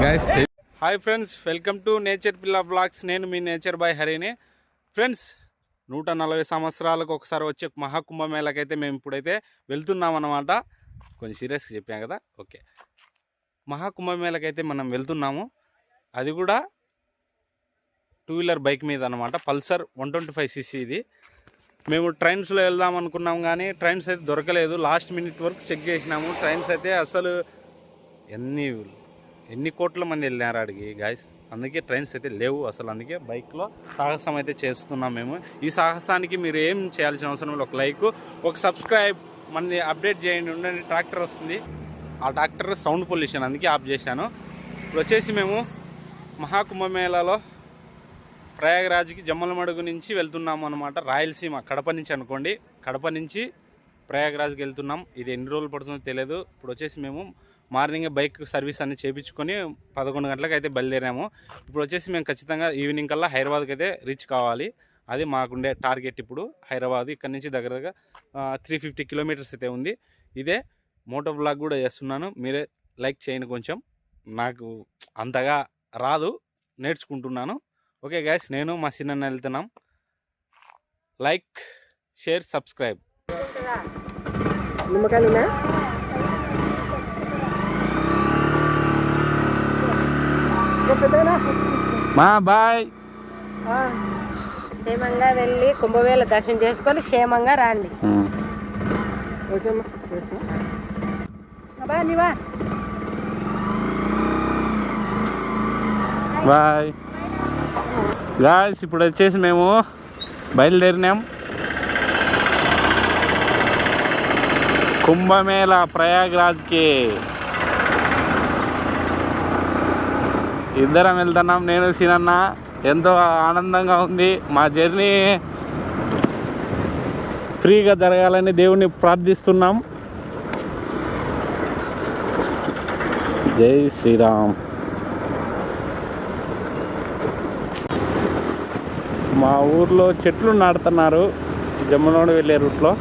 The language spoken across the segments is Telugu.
Hi friends, welcome to nature పిల్ల బ్లాగ్స్. నేను మీ నేచర్ బాయ్ హరిని. ఫ్రెండ్స్, 140 సంవత్సరాలకు ఒకసారి వచ్చే మహాకుంభమేళకైతే మేము ఇప్పుడైతే వెళ్తున్నాం అన్నమాట. కొంచెం సీరియస్గా చెప్పాం కదా. ఓకే, మహాకుంభమేళకైతే మనం వెళ్తున్నాము. అది కూడా 2-వీలర్ బైక్ మీద అనమాట. పల్సర్ 125cc ఇది. మేము ట్రైన్స్లో వెళ్దాం అనుకున్నాం కానీ ట్రైన్స్ అయితే దొరకలేదు. లాస్ట్ మినిట్ వరకు చెక్ చేసినాము. ట్రైన్స్ అయితే అసలు ఎన్ని కోట్ల మంది వెళ్ళినారు అడిగి గాయస్. అందుకే ట్రైన్స్ అయితే లేవు అసలు. అందుకే బైక్లో సాహసం అయితే చేస్తున్నాం మేము. ఈ సాహసానికి మీరు ఏం చేయాల్సిన అవసరం లేదు. ఒక లైక్, ఒక సబ్స్క్రైబ్, మనది అప్డేట్ చేయండి. ఉండండి, ట్రాక్టర్ వస్తుంది. ఆ ట్రాక్టర్ సౌండ్ పొల్యూషన్, అందుకే ఆఫ్ చేశాను. ఇప్పుడు వచ్చేసి మేము మహాకుంభమేళాలో ప్రయాగరాజ్కి జమ్మలమడుగు నుంచి వెళ్తున్నాము అనమాట. రాయలసీమ కడప నుంచి అనుకోండి. కడప నుంచి ప్రయాగరాజ్కి వెళ్తున్నాం. ఇది ఎన్ని రోజులు పడుతుందో తెలియదు. ఇప్పుడు వచ్చేసి మేము మార్నింగ్ బైక్ సర్వీస్ అన్ని చేయించుకొని 11 గంటలకు అయితే బయలుదేరాము. ఇప్పుడు వచ్చేసి మేము ఖచ్చితంగా ఈవినింగ్ కల్లా హైదరాబాద్కి అయితే రీచ్ కావాలి. అది మాకుండే టార్గెట్. ఇప్పుడు హైదరాబాద్ ఇక్కడ నుంచి దగ్గరగా 350 కిలోమీటర్స్ అయితే ఉంది. ఇదే మోటో వ్లాగ్ కూడా చేస్తున్నాను. మీరే లైక్ చేయండి. కొంచెం నాకు అంతగా రాదు, నేర్చుకుంటున్నాను. ఓకే గైస్, నేను మా సిన్న వెళ్తున్నాం. Like, share, subscribe. బాయ్. క్షేమంగా వెళ్ళి కుంభమేళ దర్శనం చేసుకొని క్షేమంగా రండి. Bye guys. ఇప్పుడు వచ్చేసి మేము బయలుదేరినాం. కుంభమేళ ప్రయాగరాజ్కి ఇద్దరం వెళ్తున్నాం, నేను సీనన్న. ఎంతో ఆనందంగా ఉంది. మా జర్నీ ఫ్రీగా జరగాలని దేవుణ్ణి ప్రార్థిస్తున్నాం. జై శ్రీరామ్. మా ఊర్లో చెట్లు నాటుతున్నారు జమ్మలమడుగు వెళ్ళే రూట్లో.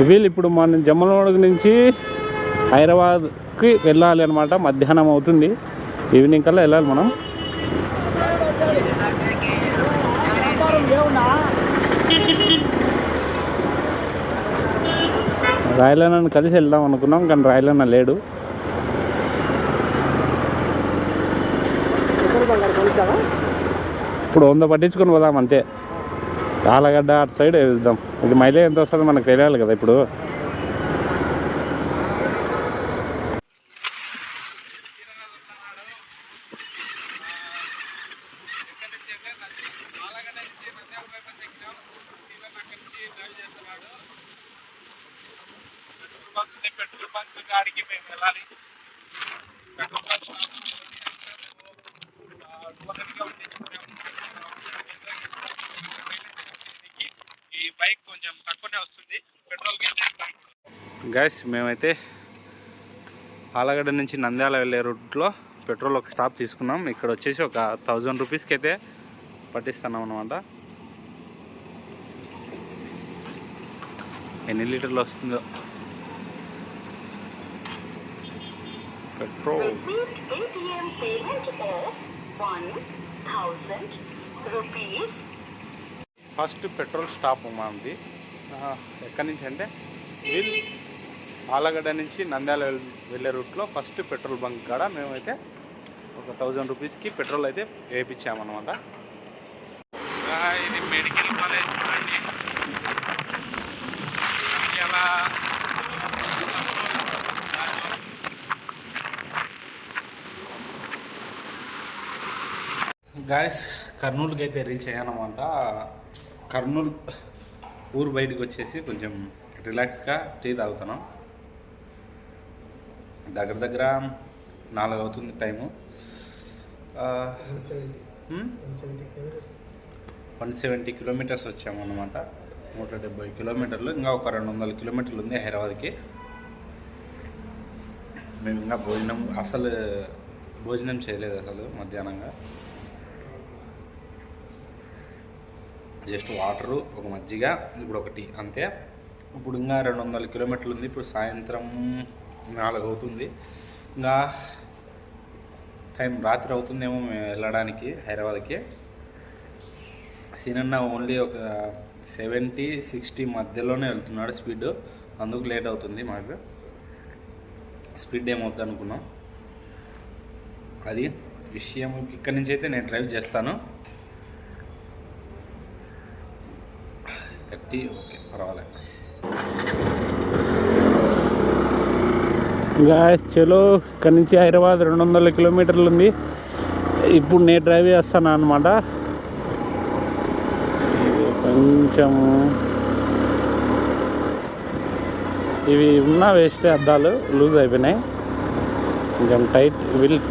వీళ్ళు ఇప్పుడు మన జమ్మలమడుగు నుంచి హైదరాబాద్కి వెళ్ళాలి అనమాట. మధ్యాహ్నం అవుతుంది. ఈవినింగ్ కల్లా వెళ్ళాలి మనం. రాయలన్నను కలిసి వెళ్దాం అనుకున్నాం కానీ రాయలన్న లేడు. ఇప్పుడు 100 పట్టించుకొని పోదాం అంతే. ఆలగడ్డ అటు సైడ్ వెళ్దాం. ఇది మైలేజ్ ఎంత వస్తుందో మనకు తెలియాలి కదా. ఇప్పుడు పెట్రోల్ బంక్ కాడికి మేము వెళ్ళాలి. పెట్రోల్ బంక్ ఈ బైక్ కొంచెం తక్కువనే వస్తుంది పెట్రోల్. గైస్, మేమైతే ఆలగడ్డ నుంచి నంద్యాల వెళ్ళే రూట్లో పెట్రోల్ ఒక స్టాప్ తీసుకున్నాం. ఇక్కడ వచ్చేసి ఒక 1000 రూపీస్కి అయితే పట్టిస్తున్నాం అనమాట. ఎన్ని లీటర్లు వస్తుందో పెట్రోల్. ఫస్ట్ పెట్రోల్ స్టాప్ మాది. ఎక్కడి నుంచి అంటే వీల్ ఆలగడ్డ నుంచి నంద్యాల వెళ్ళే రూట్లో ఫస్ట్ పెట్రోల్ బంక్ కాడ మేమైతే ఒక 1000 రూపీస్కి పెట్రోల్ అయితే వేయించామన్నమాట. ఇది మెడికల్ కాలేజ్ చూడండి. ఇలా గాయస్, కర్నూలుకి అయితే రీచ్ అయ్యానమాట. కర్నూలు ఊరు బయటకు వచ్చేసి కొంచెం రిలాక్స్గా టీ తాగుతున్నాం. దగ్గర 4 అవుతుంది టైము. 170 కిలోమీటర్స్ వచ్చాము అన్నమాట. 170 కిలోమీటర్లు. ఇంకా ఒక 200 కిలోమీటర్లు ఉంది హైదరాబాద్కి. మేము ఇంకా భోజనం చేయలేదు అసలు మధ్యాహ్నంగా. జస్ట్ వాటరు, ఒక మజ్జిగ, ఇప్పుడు ఒకటి అంతే. ఇప్పుడు ఇంకా 200 కిలోమీటర్లు ఉంది. ఇప్పుడు సాయంత్రం 4 అవుతుంది. ఇంకా టైం రాత్రి అవుతుందేమో మేము వెళ్ళడానికి హైదరాబాద్కి. సీనన్న ఓన్లీ ఒక 70-60 మధ్యలోనే వెళ్తున్నాడు స్పీడ్, అందుకు లేట్ అవుతుంది. మాకు స్పీడ్ ఏమవుతుంది అనుకున్నాం, అది విషయం. ఇక్కడి నుంచి అయితే నేను డ్రైవ్ చేస్తాను. ఓకే, పర్వాలేదు. గాయస్ చలో, ఇక్కడ నుంచి హైదరాబాద్ 200 కిలోమీటర్లు ఉంది. ఇప్పుడు నేను డ్రైవ్ చేస్తాను అనమాట. కొంచెం ఇవి ఉన్న వేస్ట్ అద్దాలు లూజ్ అయిపోయినాయి, కొంచెం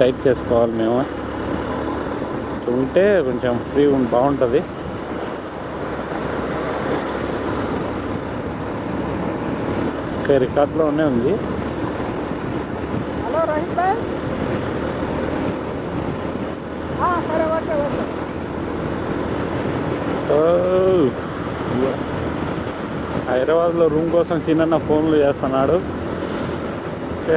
టైట్ చేసుకోవాలి మేము. ఉంటే కొంచెం ఫ్రీ బాగుంటుంది. ఓకే, రికార్డులోనే ఉంది. హైదరాబాద్లో రూమ్ కోసం సీనన్న ఫోన్లు చేస్తున్నాడు. ఓకే,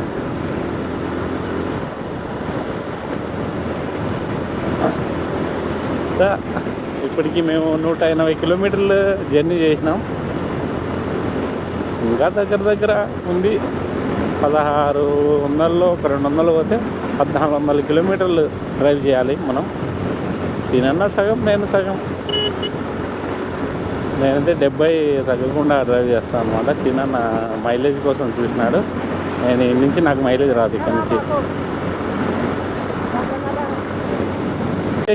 ఇప్పటికి మేము 180 కిలోమీటర్లు జర్నీ చేసినాం. ఇంకా దగ్గర ఉంది. 1600లో ఒక 200 పోతే 1400 కిలోమీటర్లు డ్రైవ్ చేయాలి మనం. సీనన్న సగం, నేను సగం. నేనైతే 70 తగ్గకుండా డ్రైవ్ చేస్తాను అనమాట. సీనన్న మైలేజ్ కోసం చూసినాడు. నేను ఈ నుంచి నాకు మైలేజ్ రాదు ఇక్కడ నుంచి.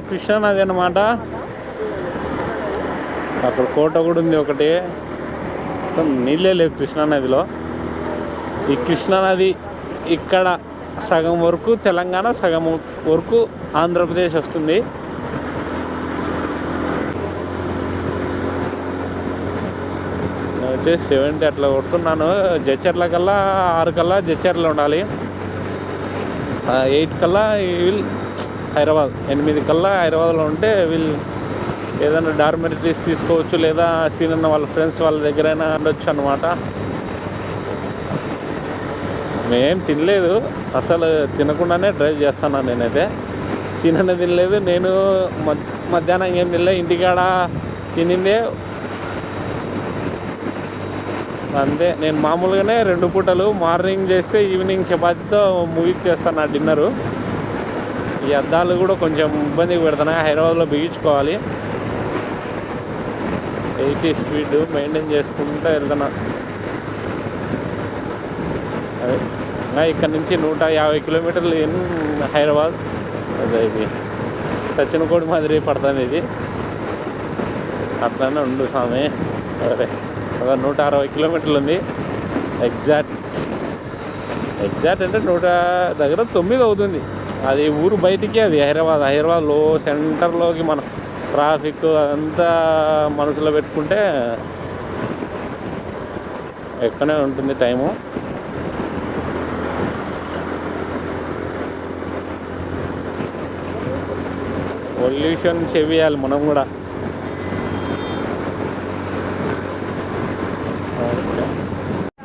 కృష్ణానది అనమాట. అక్కడ కోట కూడా ఉంది ఒకటి. మొత్తం నీళ్ళే లేవు కృష్ణానదిలో. ఈ కృష్ణానది ఇక్కడ సగం వరకు తెలంగాణ, సగం వరకు ఆంధ్రప్రదేశ్ వస్తుంది. వచ్చేసి 70 అట్లా కొడుతున్నాను. జడ్చర్ల కల్లా 6 కల్లా జడ్చర్లో ఉండాలి. 8 కల్లా వీళ్ళు హైదరాబాద్, 8 కల్లా హైదరాబాద్లో ఉంటే వీళ్ళు ఏదైనా డార్మెటరీస్ తీసుకోవచ్చు, లేదా సీనన్న వాళ్ళ ఫ్రెండ్స్ వాళ్ళ దగ్గరైనా ఉండొచ్చు అనమాట. మేం తినలేదు, అసలు తినకుండానే డ్రైవ్ చేస్తాను నేనైతే. సీనన్న తినలేదు, నేను మధ్యాహ్నం ఏం తినలే. ఇంటికాడ తినిందే అంతే. నేను మామూలుగానే 2 పూటలు మార్నింగ్ చేస్తే ఈవినింగ్ చపాతీతో ముగించేస్తాను నా డిన్నరు. ఈ అద్దాలు కూడా కొంచెం ఇబ్బందికి పెడుతున్నాయి, హైదరాబాద్లో బిగించుకోవాలి. 80 స్పీడ్ మెయింటైన్ చేసుకుంటూ వెళ్తున్నా. అదే ఇక్కడ నుంచి 150 కిలోమీటర్లు హైదరాబాద్. అదే ఇది సచినకోడి మాదిరి పడుతుంది ఇది. అట్లానే ఉండు స్వామి. అదే 160 కిలోమీటర్లు ఉంది. ఎగ్జాక్ట్ అంటే 9 అవుతుంది. అది ఊరు బయటికి, అది హైదరాబాద్లో సెంటర్లోకి మన ట్రాఫిక్ అదంతా మనసులో పెట్టుకుంటే ఎక్కువనే ఉంటుంది టైము. పొల్యూషన్ చెయ్యాలి మనం కూడా.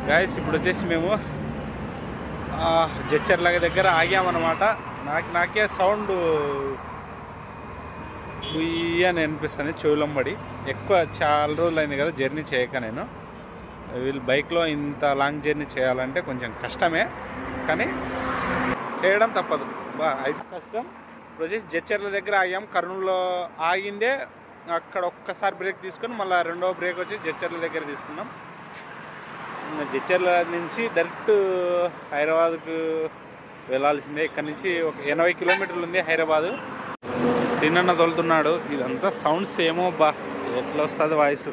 గాయస్ ఇప్పుడు వచ్చేసి మేము జడ్చర్ల దగ్గర ఆగామన్నమాట. నాకే సౌండ్ బుయ్యి అని అనిపిస్తుంది చెవులంబడి. చాలా రోజులు అయింది కదా జర్నీ చేయక. నేను వీళ్ళు బైక్లో ఇంత లాంగ్ జర్నీ చేయాలంటే కొంచెం కష్టమే, కానీ చేయడం తప్పదు. అయితే కష్టం. ఇప్పుడు వచ్చేసి జడ్చర్ల దగ్గర ఆగాం. కర్నూలులో ఆగిందే అక్కడ ఒక్కసారి బ్రేక్ తీసుకొని మళ్ళీ రెండవ బ్రేక్ వచ్చి జడ్చర్ల దగ్గర తీసుకున్నాం. జడ్చర్ల నుంచి డైరెక్ట్ హైదరాబాద్కు వెళ్ళాల్సిందే. ఇక్కడ నుంచి ఒక 80 కిలోమీటర్లు ఉంది హైదరాబాదు. సీనన్న తోలుతున్నాడు. ఇదంతా సౌండ్స్ ఏమో ఎట్లా వస్తుంది వాయిస్.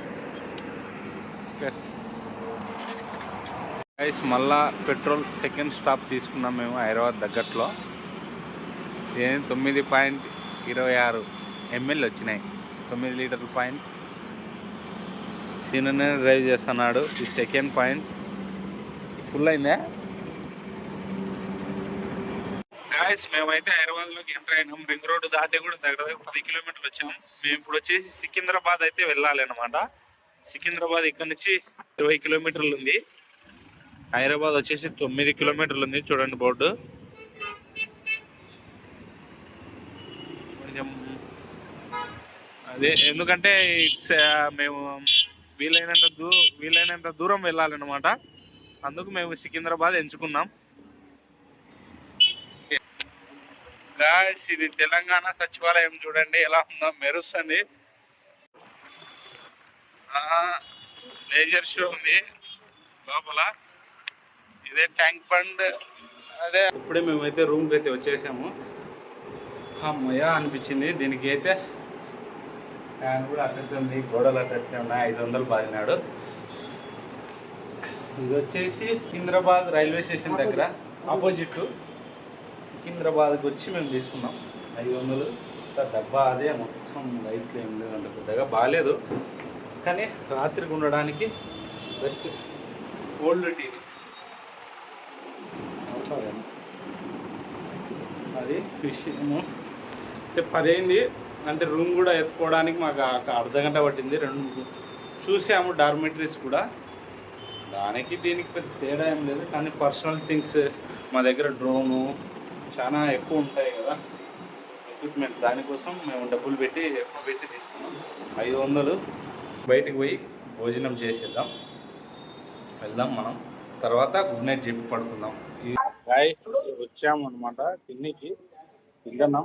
వాయిస్ మళ్ళా పెట్రోల్ సెకండ్ స్టాప్ తీసుకున్నాం మేము హైదరాబాద్ దగ్గరలో. 9.26 ml వచ్చినాయి, 9 లీటర్ల పాయింట్. సీనన్న డ్రైవ్ చేస్తున్నాడు. ఈ సెకండ్ పాయింట్ ఫుల్ అయిందా గాయస్? మేమైతే హైదరాబాద్లోకి ఎంటర్ అయినాం. రింగ్ రోడ్డు దాటి కూడా దగ్గర 10 కిలోమీటర్లు వచ్చాం. మేము ఇప్పుడు వచ్చేసి సికింద్రాబాద్ అయితే వెళ్ళాలి అనమాట. సికింద్రాబాద్ ఇక్కడ నుంచి 20 కిలోమీటర్లు ఉంది. హైదరాబాద్ వచ్చేసి 9 కిలోమీటర్లు ఉంది చూడండి బోర్డు. కొంచెం అదే ఎందుకంటే ఇట్స్ మేము వీలైనంత దూరం వెళ్ళాలన్నమాట. అందుకు మేము సికింద్రాబాద్ ఎంచుకున్నాం. గాయ్స్ ఇది తెలంగాణ సచివాలయం చూడండి ఎలా ఉందో, మెరుస్తుంది. లేజర్ షో ఉంది లోపల. ఇదే ట్యాంక్ బండ్. అదే ఇప్పుడే మేమైతే రూమ్కి అయితే వచ్చేసాము. అమ్మయ్య అనిపించింది. దీనికి అయితే ఫ్యాన్ కూడా అట్లయితే ఉంది, గోడలు అట్లయితే ఉన్నాయి. 500 బాదినాడు. ఇది వచ్చేసి సికింద్రాబాద్ రైల్వే స్టేషన్ దగ్గర ఆపోజిట్. సికింద్రాబాద్కి వచ్చి మేము తీసుకున్నాం 500. డబ్బా అదే మొత్తం లైట్లు ఏం లేదు, అంత పెద్దగా బాగాలేదు, కానీ రాత్రికి ఉండడానికి బెస్ట్. ఓల్డ్ టీవీ అది విషయము. అయితే 10 అయింది అంటే రూమ్ కూడా ఎత్తుకోవడానికి మాకు అర్ధగంట పట్టింది. 2 చూసాము డార్మెటరీస్ కూడా. దానికి దీనికి పెద్ద తేడా ఏం లేదు, కానీ పర్సనల్ థింగ్స్ మా దగ్గర డ్రోను చాలా ఎక్కువ ఉంటాయి కదా ఎక్విప్మెంట్. దానికోసం మేము డబ్బులు పెట్టి ఎక్కువ పెట్టి తీసుకున్నాం 500. బయటికి పోయి భోజనం చేసేద్దాం, వెళ్దాం మనం. తర్వాత గుడ్ నైట్ చెప్పి పడుకుందాం. వచ్చాము అనమాట తిన్నికి. తింటున్నాం.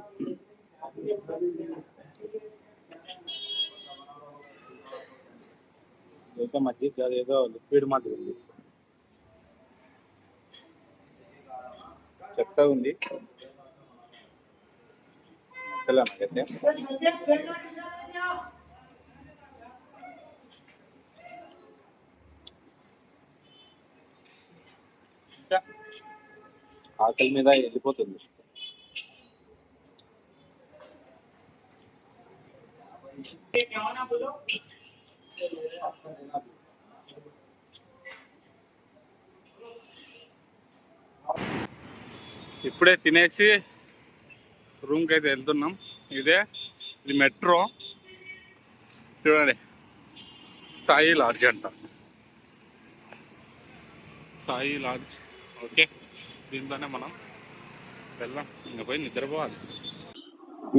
అయితే మధ్య ఏదో లిక్విడ్ మాదిరి ఉంది, చెత్తగా ఉంది. నాకైతే ఆకలి మీద వెళ్ళిపోతుంది. ఇప్పుడే తినేసి రూమ్కి అయితే వెళ్తున్నాం. ఇది మెట్రో చూడండి, సాయి లాడ్జ్ అంట. సాయి లాడ్జ్. ఓకే, దీంట్లోనే మనం వెళ్దాం, ఇంకా పోయి నిద్రపోవాలి.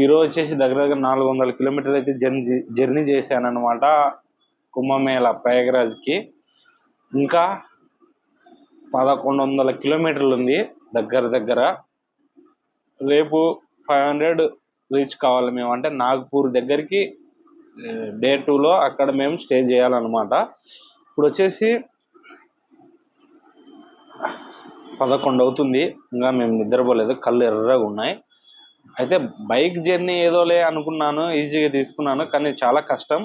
ఈరోజు వచ్చేసి దగ్గర 400 కిలోమీటర్లు అయితే జర్నీ చేశాను అనమాట కుంభమేళ ప్రయాగరాజ్కి. ఇంకా 1100 కిలోమీటర్లు ఉంది దగ్గర. రేపు 500 రీచ్ కావాలి మేము. అంటే నాగ్పూర్ దగ్గరికి డే 2లో అక్కడ మేము స్టే చేయాలన్నమాట. ఇప్పుడు వచ్చేసి 11 అవుతుంది, ఇంకా మేము నిద్రపోలేదు, కళ్ళు ఎర్రగా ఉన్నాయి. అయితే బైక్ జర్నీ ఏదోలే అనుకున్నాను, ఈజీగా తీసుకున్నాను, కానీ చాలా కష్టం.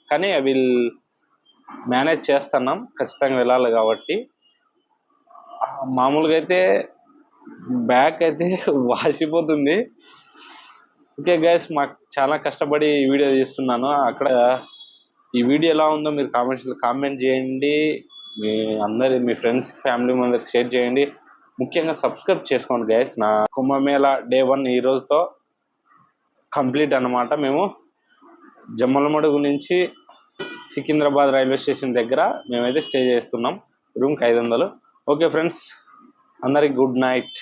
కానీ ఐ విల్ మేనేజ్ చేస్తున్నాం, ఖచ్చితంగా వెళ్ళాలి కాబట్టి. మామూలుగా అయితే బ్యాక్ అయితే వాసిపోతుంది. ఓకే గైస్, మాకు చాలా కష్టపడి ఈ వీడియో తీస్తున్నాను. అక్కడ ఈ వీడియో ఎలా ఉందో మీరు కామెంట్ చేయండి. మీ ఫ్రెండ్స్ ఫ్యామిలీ మెంబర్స్ షేర్ చేయండి. ముఖ్యంగా సబ్స్క్రైబ్ చేసుకోండి గైస్. నా కుంభమేళ డే 1 ఈ రోజుతో కంప్లీట్ అన్నమాట. మేము జమ్మలమడుగు నుంచి సికింద్రాబాద్ రైల్వే స్టేషన్ దగ్గర మేమైతే స్టే చేస్తున్నాం. రూమ్కి 500. ఓకే ఫ్రెండ్స్, అందరికి గుడ్ నైట్.